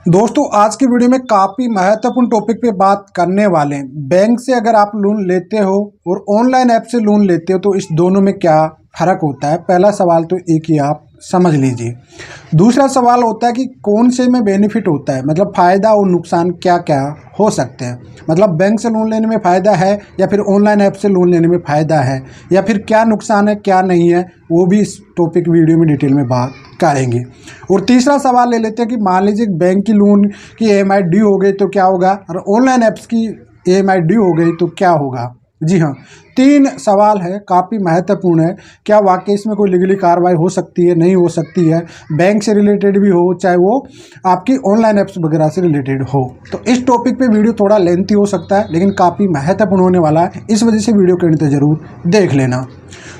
दोस्तों आज की वीडियो में काफ़ी महत्वपूर्ण टॉपिक पे बात करने वाले हैं। बैंक से अगर आप लोन लेते हो और ऑनलाइन ऐप से लोन लेते हो तो इस दोनों में क्या फ़र्क होता है। पहला सवाल तो एक ही आप समझ लीजिए। दूसरा सवाल होता है कि कौन से में बेनिफिट होता है, मतलब फ़ायदा और नुकसान क्या क्या हो सकते हैं। मतलब बैंक से लोन लेने में फ़ायदा है या फिर ऑनलाइन ऐप से लोन लेने में फ़ायदा है, या फिर क्या नुकसान है क्या नहीं है, वो भी इस टॉपिक वीडियो में डिटेल में बात करेंगे। और तीसरा सवाल ले लेते हैं कि मान लीजिए बैंक की लोन की EMI ड्यू हो गई तो क्या होगा, और ऑनलाइन ऐप्स की EMI ड्यू हो गई तो क्या होगा। जी हाँ, 3 सवाल है, काफ़ी महत्वपूर्ण है। क्या वाकई इसमें कोई लीगली कार्रवाई हो सकती है, नहीं हो सकती है, बैंक से रिलेटेड भी हो चाहे वो आपकी ऑनलाइन ऐप्स वगैरह से रिलेटेड हो। तो इस टॉपिक पे वीडियो थोड़ा लेंथी हो सकता है लेकिन काफ़ी महत्वपूर्ण होने वाला है, इस वजह से वीडियो के अंत तक जरूर देख लेना।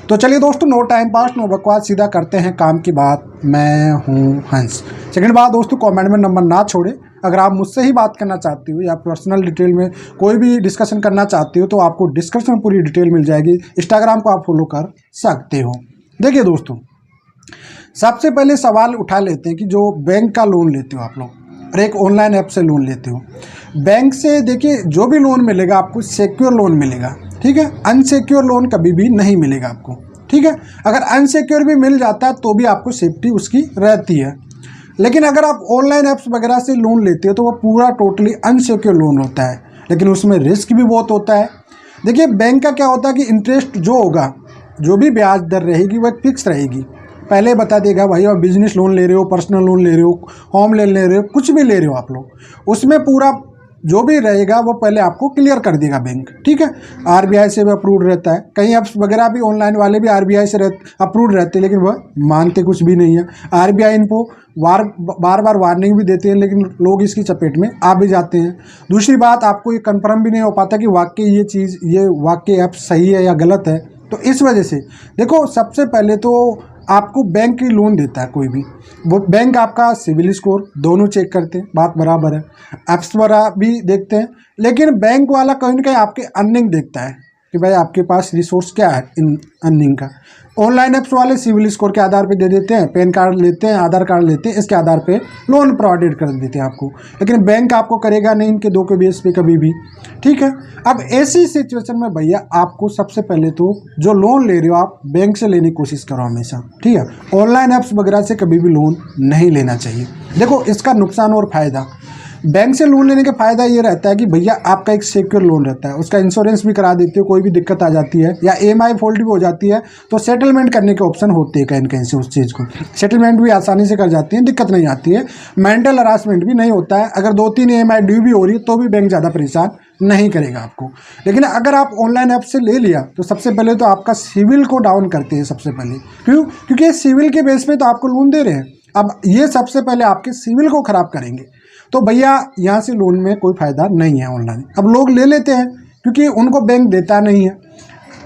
तो चलिए दोस्तों, नो टाइम पास नो बकवास, सीधा करते हैं काम की बात। मैं हूँ हंस। सेकंड बात दोस्तों, कमेंट में नंबर ना छोड़े। अगर आप मुझसे ही बात करना चाहती हो या पर्सनल डिटेल में कोई भी डिस्कशन करना चाहती हो तो आपको डिस्कशन में पूरी डिटेल मिल जाएगी। इंस्टाग्राम को आप फॉलो कर सकते हो। देखिए दोस्तों, सबसे पहले सवाल उठा लेते हैं कि जो बैंक का लोन लेते हो आप लोग और एक ऑनलाइन ऐप से लोन लेते हो। बैंक से देखिए, जो भी लोन मिलेगा आपको सिक्योर लोन मिलेगा, ठीक है। अनसिक्योर लोन कभी भी नहीं मिलेगा आपको, ठीक है। अगर अनसिक्योर भी मिल जाता है तो भी आपको सेफ्टी उसकी रहती है। लेकिन अगर आप ऑनलाइन ऐप्स वगैरह से लोन लेते हो तो वो पूरा टोटली अनसिक्योर लोन होता है, लेकिन उसमें रिस्क भी बहुत होता है। देखिए, बैंक का क्या होता है कि इंटरेस्ट जो होगा, जो भी ब्याज दर रहेगी वह फिक्स रहेगी। पहले बता देगा भाई, आप बिजनेस लोन ले रहे हो, पर्सनल लोन ले रहे हो, होम लोन ले रहे हो, कुछ भी ले रहे हो आप लोग, उसमें पूरा जो भी रहेगा वो पहले आपको क्लियर कर देगा बैंक, ठीक है। RBI से भी अप्रूव्ड रहता है। कई ऐप्स वगैरह भी ऑनलाइन वाले भी RBI से अप्रूव्ड रहते हैं, लेकिन वह मानते कुछ भी नहीं है। RBI इनको बार बार वार्निंग भी देते हैं, लेकिन लोग इसकी चपेट में आ भी जाते हैं। दूसरी बात, आपको ये कंफर्म भी नहीं हो पाता कि वाकई ये चीज़, ये वाकई ऐप सही है या गलत है। तो इस वजह से देखो, सबसे पहले तो आपको बैंक की लोन देता है कोई भी, वो बैंक आपका सिविल स्कोर दोनों चेक करते हैं, बात बराबर है। ऐप्स वगैरह भी देखते हैं, लेकिन बैंक वाला कहीं ना कहीं आपके अर्निंग देखता है कि भाई आपके पास रिसोर्स क्या है इन अर्निंग का। ऑनलाइन ऐप्स वाले सिविल स्कोर के आधार पे दे देते हैं, पैन कार्ड लेते हैं, आधार कार्ड लेते हैं, इसके आधार पे लोन प्रोवाइड कर देते हैं आपको। लेकिन बैंक आपको करेगा नहीं इनके दो के बेस पे कभी भी, ठीक है। अब ऐसी सिचुएशन में भैया आपको सबसे पहले तो जो लोन ले रहे हो आप बैंक से लेने की कोशिश करो हमेशा, ठीक है। ऑनलाइन ऐप्स वगैरह से कभी भी लोन नहीं लेना चाहिए। देखो, इसका नुकसान और फायदा, बैंक से लोन लेने का फ़ायदा ये रहता है कि भैया आपका एक सिक्योर लोन रहता है, उसका इंश्योरेंस भी करा देते हो, कोई भी दिक्कत आ जाती है या EMI फॉल्ट भी हो जाती है तो सेटलमेंट करने के ऑप्शन होते हैं। कहीं कहीं से उस चीज़ को सेटलमेंट भी आसानी से कर जाती है, दिक्कत नहीं आती है। मेंटल हरासमेंट भी नहीं होता है। अगर 2-3 EMI ड्यू भी हो रही है तो भी बैंक ज़्यादा परेशान नहीं करेगा आपको। लेकिन अगर आप ऑनलाइन ऐप से ले लिया तो सबसे पहले तो आपका सिविल को डाउन करते हैं सबसे पहले। क्यों? क्योंकि सिविल के बेस पे तो आपको लोन दे रहे हैं। अब ये सबसे पहले आपके सिविल को ख़राब करेंगे, तो भैया यहाँ से लोन में कोई फ़ायदा नहीं है ऑनलाइन। अब लोग ले लेते हैं क्योंकि उनको बैंक देता नहीं है।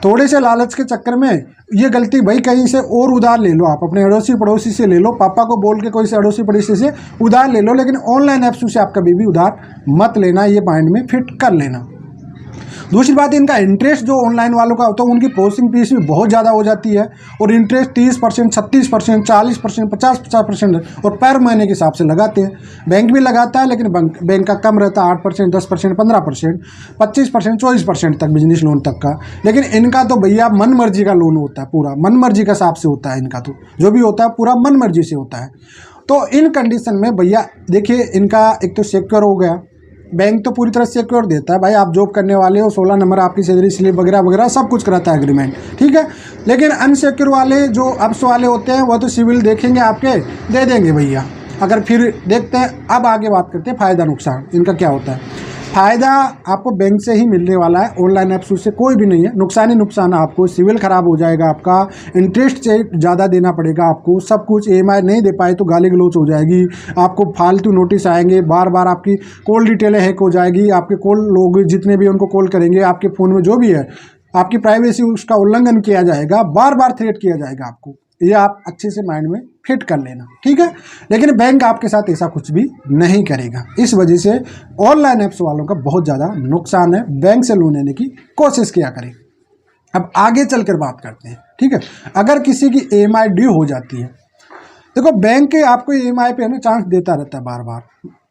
थोड़े से लालच के चक्कर में ये गलती, भाई कहीं से और उधार ले लो, आप अपने अड़ोसी पड़ोसी से ले लो, पापा को बोल के कोई से अड़ोसी पड़ोसी से उधार ले लो, लेकिन ऑनलाइन ऐप्स से आप कभी भी उधार मत लेना, ये माइंड में फिट कर लेना। दूसरी बात, इनका इंटरेस्ट जो ऑनलाइन वालों का होता है उनकी प्रोसेसिंग फीस भी बहुत ज़्यादा हो जाती है, और इंटरेस्ट 30%, 36%, 40%, 50% और पर महीने के हिसाब से लगाते हैं। बैंक भी लगाता है लेकिन बैंक का कम रहता है, 8%, 10%, 15%, 25%, 24% तक बिजनेस लोन तक का। लेकिन इनका तो भैया मन मर्जी का लोन होता है, पूरा मन मर्जी का हिसाब से होता है इनका, तो जो भी होता है पूरा मन मर्जी से होता है। तो इन कंडीशन में भैया देखिए, इनका एक तो सिक्योर हो गया, बैंक तो पूरी तरह सिक्योर देता है, भाई आप जॉब करने वाले हो, 16 नंबर आपकी सैलरी स्लिप वगैरह वगैरह सब कुछ कराता है एग्रीमेंट, ठीक है। लेकिन अनसिक्योर वाले जो अप्स वाले होते हैं वो तो सिविल देखेंगे आपके, दे देंगे भैया। अगर फिर देखते हैं, अब आगे बात करते हैं फ़ायदा नुकसान इनका क्या होता है। फ़ायदा आपको बैंक से ही मिलने वाला है, ऑनलाइन ऐप्स से कोई भी नहीं है। नुकसान ही नुकसान है, आपको सिविल ख़राब हो जाएगा, आपका इंटरेस्ट से ज़्यादा देना पड़ेगा आपको, सब कुछ। EMI नहीं दे पाए तो गाली गलौच हो जाएगी, आपको फालतू नोटिस आएंगे, बार बार आपकी कॉल डिटेलें हैक हो जाएगी, आपके कॉल लोग जितने भी उनको कॉल करेंगे, आपके फ़ोन में जो भी है आपकी प्राइवेसी उसका उल्लंघन किया जाएगा, बार बार थ्रेट किया जाएगा आपको। ये आप अच्छे से माइंड में फिट कर लेना, ठीक है। लेकिन बैंक आपके साथ ऐसा कुछ भी नहीं करेगा। इस वजह से ऑनलाइन ऐप्स वालों का बहुत ज़्यादा नुकसान है। बैंक से लोन लेने की कोशिश किया करें। अब आगे चलकर बात करते हैं, ठीक है। अगर किसी की EMI ड्यू हो जाती है, देखो बैंक आपको EMI पे ना चांस देता रहता है बार बार,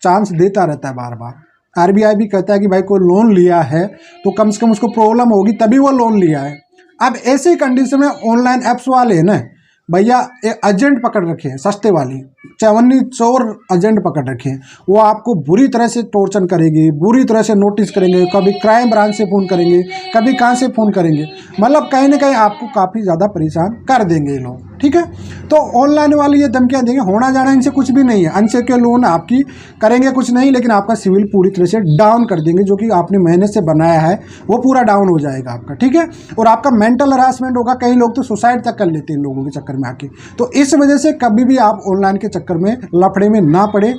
चांस देता रहता है बार बार। आरबीआई भी कहता है कि भाई कोई लोन लिया है तो कम से कम उसको प्रॉब्लम होगी तभी वो लोन लिया है। अब ऐसी कंडीशन में ऑनलाइन ऐप्स वाले हैं ना भैया, एक एजेंट पकड़ रखे हैं सस्ते वाली, चवन्नी चोर एजेंट पकड़ रखे हैं। वो आपको बुरी तरह से टॉर्चर करेंगे, बुरी तरह से नोटिस करेंगे, कभी क्राइम ब्रांच से फ़ोन करेंगे, कभी कहाँ से फ़ोन करेंगे, मतलब कहीं ना कहीं आपको काफ़ी ज़्यादा परेशान कर देंगे ये लोग। ठीक है, तो ऑनलाइन वाले ये धमकियाँ देंगे, होना जाना इनसे कुछ भी नहीं है, अनसिक्योर लोन आपकी करेंगे कुछ नहीं, लेकिन आपका सिविल पूरी तरह से डाउन कर देंगे, जो कि आपने मेहनत से बनाया है वो पूरा डाउन हो जाएगा आपका। ठीक है, और आपका मेंटल हरासमेंट होगा, कई लोग तो सुसाइड तक कर लेते हैं इन लोगों के चक्कर में आके। तो इस वजह से कभी भी आप ऑनलाइन के चक्कर में लफड़े में ना पड़े।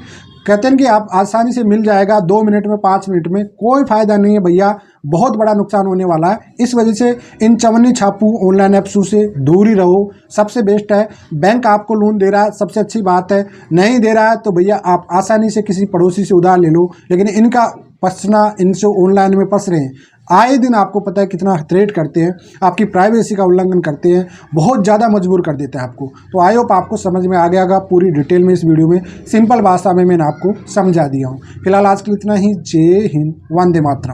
कहते हैं कि आप आसानी से मिल जाएगा 2 मिनट में 5 मिनट में, कोई फ़ायदा नहीं है भैया, बहुत बड़ा नुकसान होने वाला है। इस वजह से इन चवन्नी छापू ऑनलाइन ऐप्सों से दूर ही रहो, सबसे बेस्ट है। बैंक आपको लोन दे रहा है, सबसे अच्छी बात है। नहीं दे रहा है तो भैया आप आसानी से किसी पड़ोसी से उधार ले लो, लेकिन इनका फंसना, इनसे ऑनलाइन में फंस रहे हैं, आए दिन आपको पता है कितना थ्रेट करते हैं, आपकी प्राइवेसी का उल्लंघन करते हैं, बहुत ज़्यादा मजबूर कर देते हैं आपको। तो आई होप आपको समझ में आ गया होगा पूरी डिटेल में, इस वीडियो में सिंपल भाषा में मैंने आपको समझा दिया हूँ। फिलहाल आज के लिए इतना ही। जय हिंद, वंदे मातरम।